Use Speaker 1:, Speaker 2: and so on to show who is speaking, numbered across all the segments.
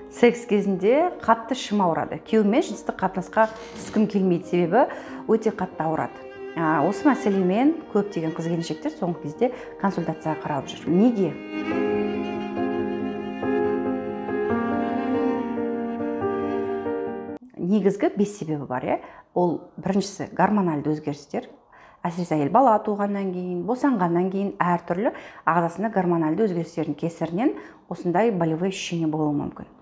Speaker 1: Секс кезінде қатты ішім ауырады. Күйеуіммен жыныстық қатынасқа түскім келмейді, себебі өте қатты ауырады. Осы мәселемен көптеген қыз-келіншектер соңғы кезде консультацияға қаралып жүр. Неге? Негізгі 5 себебі бар. Ол біріншісі гормоналды өзгерістер. Әсіресе әйел бала туғаннан кейін, босанғаннан кейін әртүрлі ағзасында гормоналды өзгерістердің кесірінен осындай болевые ощущения болуы мүмкін.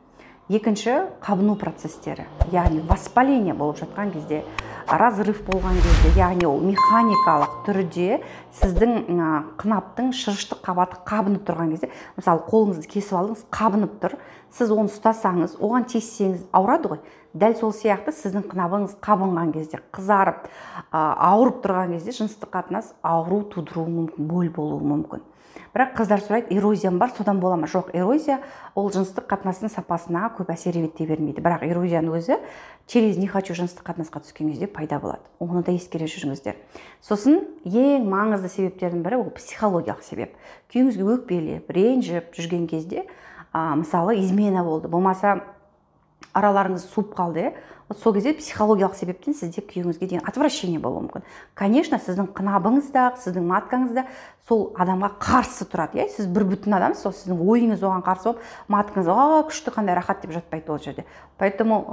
Speaker 1: Екінші, қабыну процестері, яғни воспаление болып жатқан кезде, разрыв болған кезде, яғни ол механикалық түрде сіздің қынаптың шырыштық қабаты қабынып тұрған кезде, мысалы қолыңызды кесіп алдыңыз, қабынып тұр, сіз оны ұстасаңыз, оған тиіссеңіз ауырады ғой. Дәл сол сияқты сіздің қынабыңыз қабынған кезде, қызарып, ауырып тұрған кезде жыныстық қатынас ауру тудыруы мүмкін, бол болуы мүмкін. Бірақ қыздар сұрайды, эрозиям бар, содан бола ма? Жоқ, эрозия ол жыныстық қатынастың сапасына көп әсер ете бермейді. Бірақ эрозияның өзі через не хочу жыныстық қатынасқа түскен кезде пайда болады. Оны да ескере жүріңіздер. Сосын ең маңызды себептердің бірі ол психологиялық себеп. Күйеуіңізге өкпелеп, ренжіп жүрген кезде, мысалы, измена болды, болмаса араларыңыз суып қалды, сол кезде психологиялық себептен сізде күйеуіңізге деген отвращение болуы мүмкін. Конечно, сіздің қынабыңыз да, сіздің маткаңыз да сол адамға қарсы тұрады. Сіз бір бүтін адамсыз, сіздің ойыңыз оған қарсы болып, маткаңыз күшті, қандай рахат деп жатпайды ол жерде. Поэтому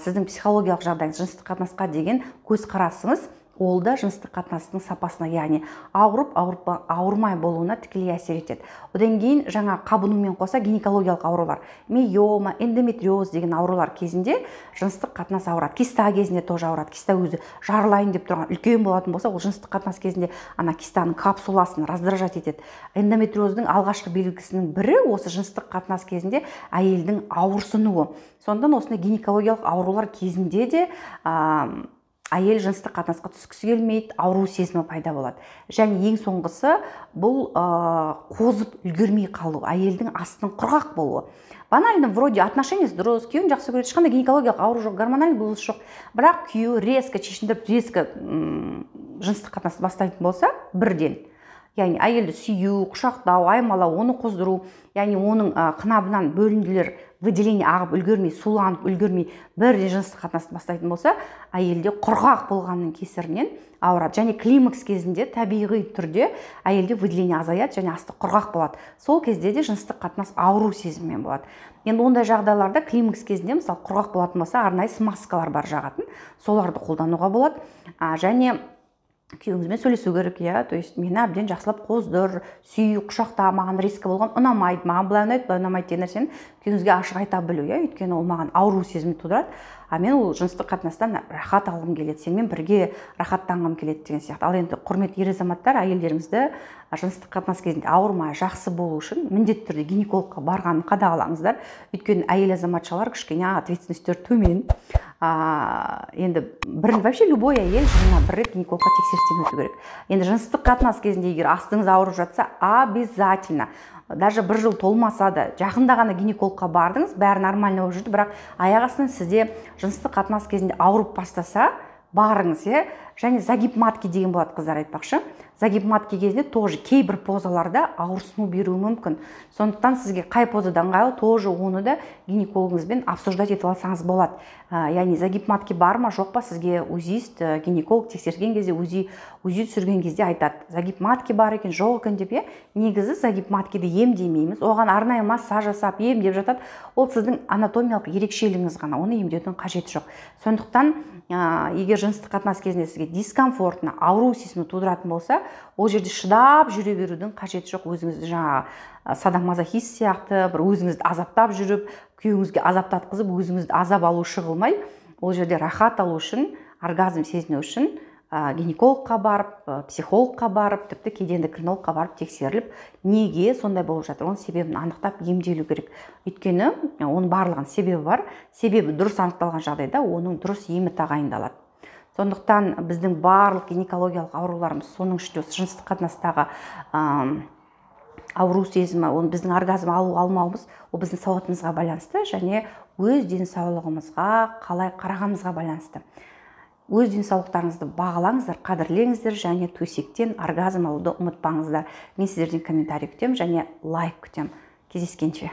Speaker 1: сіздің психологиялық жағдайыңыз, жыныстық қатынасқа деген көзқарасыңыз ол да жыныстық қатынастың сапасына, яғни ауырмай болуына тікелей әсер етеді. Одан кейін жаңа қабынумен қоса гинекологиялық аурулар, миома, эндометриоз деген аурулар кезінде жыныстық қатынас ауырады. Киста кезінде тоже ауырады. Киста өзі жарылайын деп тұрған үлкен болатын болса, ол жыныстық қатынас кезінде ана кистаның капсуласын раздражать етеді. Эндометриоздың алғашқы белгісінің бірі осы жыныстық қатынас кезінде әйелдің ауырсынуы. Сондықтан осындай гинекологиялық аурулар кезінде де әйел жыныстық қатынасқа түскісі келмейді, ауру сезімі пайда болады. Және ең соңғысы бұл қозып үлгермей қалу, әйелдің астының құрғақ болуы. Банально, вроде отношениесі дұрыс, күйеуін жақсы көреді, ешқандай гинекологиялық ауру жоқ, гормональный бұзылыс жоқ. Бірақ күйеуі резко шешіндіріп, резко жыныстық қатынасты бастайтын болса, бірден. Яғни әйелді сүю, құшақтау, аймалау, оны қоздыру, яғни оның қынабынан бөлінділер выделение ағып үлгермей, суланып үлгермей, бірден жыныстық қатынасты бастайтын болса, әйелде құрғақ болғанның кесірінен ауырады. Және климакс кезінде табиғи түрде әйелде выделение азаяды және асты құрғақ болады. Сол кезде де жыныстық қатынас ауру сезіммен болады. Енді ондай жағдайларда климакс кезінде, мысалы, құрғақ болатын болса, арнайы смазкалар бар жағатын, соларды қолдануға болады. Және күйеуіңізбен сөйлесу керек, то есть мені әбден жақсылап қоздыр, сүй, құшақта, маған риска болған, ұнамайды, маған былай ұнайды, былай ұнамайды деген нәрсені күйеуіңізге ашық айта білу, өйткені ол маған ауру сезімін тудырады, мен ол жыныстық қатынастан рахат алғым келеді, сенімен бірге рахаттанғым келеді деген сияқты. Ал енді құрметті ер азаматтар, әйелдерімізді жыныстық қатынас кезінде ауырмай жақсы болу үшін міндетті түрде гинекологқа барғанын қадағалаңыздар. Өйткені әйел азаматшалар кішкене ответственностьтері төмен. Енді вообще любой әйел жылына бір рет гинекологқа тексерістен өту керек. Енді жыныстық қатынас кезінде егер астыңыз ауырып жатса, обязательно, даже бір жыл толмаса да, жақында ғана гинекологқа бардыңыз, бәрі нормально болып жүрді, бірақ аяқ астынан сізде жыныстық қатынас кезінде ауырып бастаса, барыңыз, және загиб матки деген болады, қыздар айтпақшы. Загиб матки кезінде тоже кейбір позаларда ауырсыну беруі мүмкін. Сондықтан сізге қай позада ыңғайлы, тоже оны да гинекологыңызбен обсуждать етіп алсаңыз болады. Яғни загиб матки бар ма, жоқ па, сізге узист, гинеколог тексерген кезде, УЗИ түсірген кезде айтады. Загиб матки бар екен, жоқ екен деп, негізі загиб маткиді емдемейміз. Оған арнайы массаж жасап, емдеп жатады. Ол сіздің анатомиялық ерекшелігіңіз ғана, оны емдеудің қажеті жоқ. Сондықтан, егер жыныстық қатынас кезінде сізге дискомфортны, ауру сезімі тудыратын болса, ол жерде шыдап жүре берудің қажеті жоқ. Өзіңізді жаңа садомазохист сияқты бір өзіңізді азаптап жүріп, күйеуіңізге азаптатқызып, өзіңізді азап алушы қылмай, ол жерде рахат алу үшін, оргазм сезіну үшін гинекологқа барып, психологқа барып, тіпті кейде эндокринологқа барып тексеріліп, неге сондай болып жатыр, оның себебін анықтап емделу керек. Өйткені оның барлығының себебі бар. Себебі дұрыс анықталған жағдайда оның дұрыс емі тағайындалады. Сондықтан біздің барлық гинекологиялық ауруларымыз, соның ішінде жыныстық қатынастағы ауру сезімі, оны біздің оргазм алу алмауымыз, ол біздің сауатымызға байланысты және өз денсаулығымызға қалай қарағанымызға байланысты. Өз денсаулықтарыңызды бағалаңыздар, қадірлеңіздер және төсектен оргазм алуды ұмытпаңыздар. Мен сіздерден комментарий күтемін және лайк күтемін. Кездескенше.